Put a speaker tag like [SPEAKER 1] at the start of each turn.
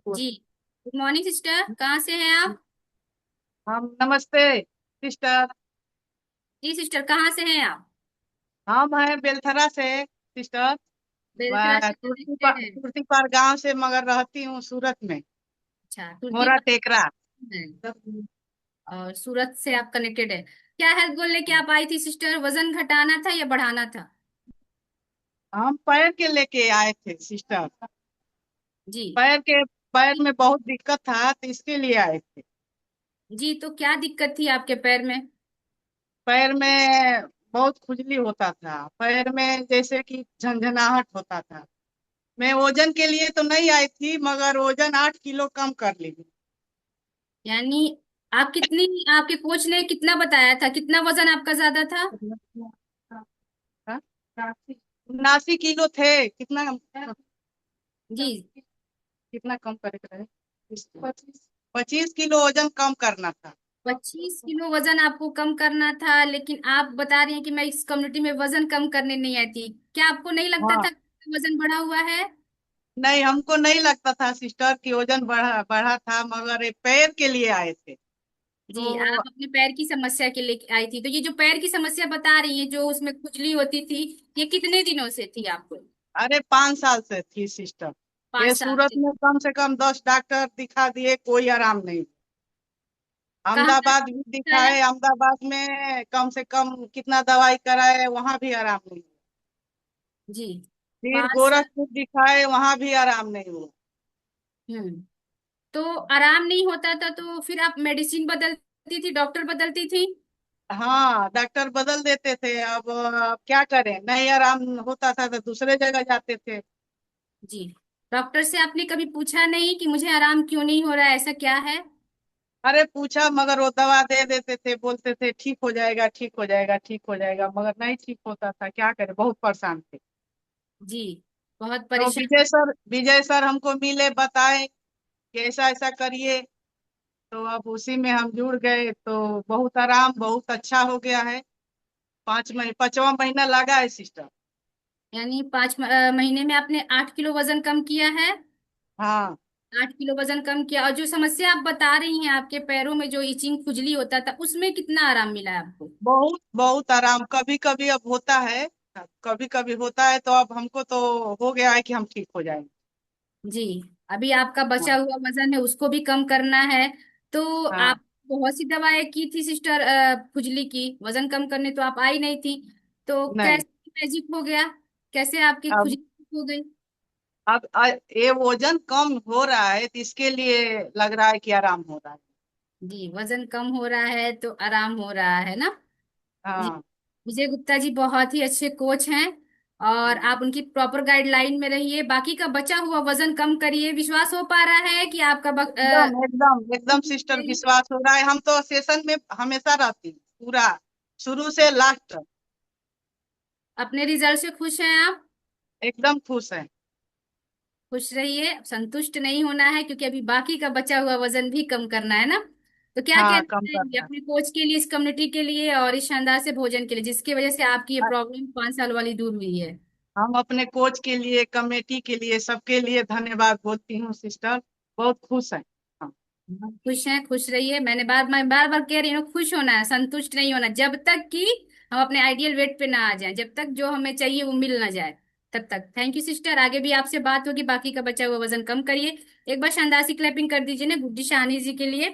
[SPEAKER 1] जी। Good morning sister, कहाँ से हैं आप?
[SPEAKER 2] हम नमस्ते सिस्टर।
[SPEAKER 1] जी सिस्टर, कहाँ से हैं आप?
[SPEAKER 2] हम हैं बेलथरा से सिस्टर।
[SPEAKER 1] बेलतरा
[SPEAKER 2] मैं
[SPEAKER 1] से कनेक्टेड है।
[SPEAKER 2] तुर्ती पार गांव से मगर रहती हूँ सूरत में।
[SPEAKER 1] अच्छा, तुर्की
[SPEAKER 2] मोरा टेकरा।
[SPEAKER 1] पर है और सूरत से आप कनेक्टेड है। क्या हेल्थ गोल लेके आप आई थी सिस्टर? वजन घटाना था या बढ़ाना था?
[SPEAKER 2] हम पैर के लेके आए थे सिस्टर।
[SPEAKER 1] जी।
[SPEAKER 2] पैर में बहुत दिक्कत था तो इसके लिए आए थे।
[SPEAKER 1] जी, तो क्या दिक्कत थी आपके पैर में?
[SPEAKER 2] पैर में बहुत खुजली होता था, पैर में जैसे कि झंझनाहट होता था। मैं वजन के लिए तो नहीं आई थी मगर वजन 8 किलो कम कर ली।
[SPEAKER 1] यानी आप कितनी, आपके कोच ने कितना बताया था, कितना वजन आपका ज्यादा था?
[SPEAKER 2] 79 किलो थे। कितना
[SPEAKER 1] जी।
[SPEAKER 2] कितना कम करेगा है? 25 किलो वजन कम करना था।
[SPEAKER 1] 25 किलो वजन आपको कम करना था, लेकिन आप बता रही हैं कि मैं इस कम्युनिटी में वजन कम करने नहीं आती। क्या आपको नहीं लगता
[SPEAKER 2] हाँ।
[SPEAKER 1] था कि वजन बढ़ा हुआ है?
[SPEAKER 2] नहीं, हमको नहीं लगता था सिस्टर कि वजन बढ़ा बढ़ा था, मगर ये पैर के लिए आए थे
[SPEAKER 1] जी,
[SPEAKER 2] तो।
[SPEAKER 1] आप अपने पैर की समस्या के लिए आई थी, तो ये जो पैर की समस्या बता रही है, जो उसमें खुजली होती थी, ये कितने दिनों से थी आपको?
[SPEAKER 2] अरे 5 साल से थी सिस्टर।
[SPEAKER 1] पांच
[SPEAKER 2] ये
[SPEAKER 1] साल
[SPEAKER 2] सूरत
[SPEAKER 1] से
[SPEAKER 2] में कम से कम 10 डॉक्टर दिखा दिए, कोई आराम नहीं।
[SPEAKER 1] कहाँ
[SPEAKER 2] अहमदाबाद भी
[SPEAKER 1] है?
[SPEAKER 2] दिखाए, अहमदाबाद में कम से कम कितना दवाई कराए, वहां भी आराम नहीं।
[SPEAKER 1] जी।
[SPEAKER 2] फिर
[SPEAKER 1] 5 साल।
[SPEAKER 2] गोरखपुर दिखाए, वहां भी आराम नहीं हुआ।
[SPEAKER 1] हम्म। तो आराम नहीं होता था तो फिर आप मेडिसिन बदलती थी, डॉक्टर बदलती थी?
[SPEAKER 2] हाँ, डॉक्टर बदल देते थे। अब क्या करें, नहीं आराम होता था तो दूसरे जगह जाते थे।
[SPEAKER 1] जी। डॉक्टर से आपने कभी पूछा नहीं कि मुझे आराम क्यों नहीं हो रहा है, ऐसा क्या है?
[SPEAKER 2] अरे पूछा मगर वो दवा दे देते थे, बोलते थे ठीक हो जाएगा, ठीक हो जाएगा, ठीक हो जाएगा, मगर नहीं ठीक होता था। क्या करें, बहुत परेशान थे।
[SPEAKER 1] जी। बहुत
[SPEAKER 2] तो
[SPEAKER 1] परेशान।
[SPEAKER 2] विजय सर हमको मिले, बताए कि ऐसा ऐसा करिए। तो अब उसी में हम जुड़ गए तो बहुत आराम, बहुत अच्छा हो गया है। 5 महीने, 5वां महीना लगा है सिस्टर।
[SPEAKER 1] यानी 5 महीने में आपने 8 किलो वजन कम किया है?
[SPEAKER 2] हाँ।
[SPEAKER 1] 8 किलो वजन कम किया, और जो समस्या आप बता रही हैं, आपके पैरों में जो इचिंग खुजली होता था, उसमें कितना आराम मिला है आपको?
[SPEAKER 2] बहुत बहुत आराम। कभी कभी अब होता है, कभी कभी होता है, तो अब हमको तो हो गया है कि हम ठीक हो जाएंगे।
[SPEAKER 1] जी। अभी आपका बचा
[SPEAKER 2] हाँ।
[SPEAKER 1] हुआ वजन है, उसको भी कम करना है। तो
[SPEAKER 2] हाँ।
[SPEAKER 1] आप बहुत सी दवाएं की थी सिस्टर, खुजली की, वजन कम करने तो आप आई नहीं थी। तो
[SPEAKER 2] नहीं।
[SPEAKER 1] कैसे मैजिक हो गया? कैसे आपकी
[SPEAKER 2] अब
[SPEAKER 1] खुजली ठीक हो गई?
[SPEAKER 2] ये वजन कम हो रहा है तो इसके लिए लग रहा है कि आराम हो रहा है।
[SPEAKER 1] जी, वजन कम हो रहा है तो आराम हो रहा है ना? जी।
[SPEAKER 2] हाँ।
[SPEAKER 1] विजय गुप्ता जी बहुत ही अच्छे कोच हैं, और आप उनकी प्रॉपर गाइडलाइन में रहिए, बाकी का बचा हुआ वजन कम करिए। विश्वास हो पा रहा है कि आपका
[SPEAKER 2] एकदम एकदम एकदम सिस्टर, विश्वास हो रहा है। हम तो सेशन में हमेशा रहती हूँ, पूरा शुरू से लास्ट तक।
[SPEAKER 1] अपने रिजल्ट से खुश हैं आप?
[SPEAKER 2] एकदम खुश है।
[SPEAKER 1] खुश रहिए, संतुष्ट नहीं होना है, क्योंकि अभी बाकी का बचा हुआ वजन भी कम करना है ना। तो क्या
[SPEAKER 2] हाँ,
[SPEAKER 1] कहना
[SPEAKER 2] कम
[SPEAKER 1] चाहेंगे
[SPEAKER 2] करना
[SPEAKER 1] अपने कोच के लिए, इस कम्युनिटी के लिए, और इस शानदार से भोजन के लिए, जिसकी वजह से आपकी ये
[SPEAKER 2] है।
[SPEAKER 1] प्रॉब्लम 5 साल वाली दूर हुई है?
[SPEAKER 2] हम अपने कोच के लिए, कमेटी के लिए, सबके लिए धन्यवाद बोलती हूँ सिस्टर। बहुत खुश है। हाँ।
[SPEAKER 1] आप खुश हैं, खुश रहिए। मैं बार बार कह रही हूँ, खुश होना है, संतुष्ट नहीं होना, जब तक कि हम अपने आइडियल वेट पे ना आ जाएं, जब तक जो हमें चाहिए वो मिल ना जाए, तब तक। थैंक यू सिस्टर, आगे भी आपसे बात होगी, बाकी का बचा हुआ वजन कम करिए। एक बार शानदार सी क्लैपिंग कर दीजिए ना गुड्डी शाहनी जी के लिए।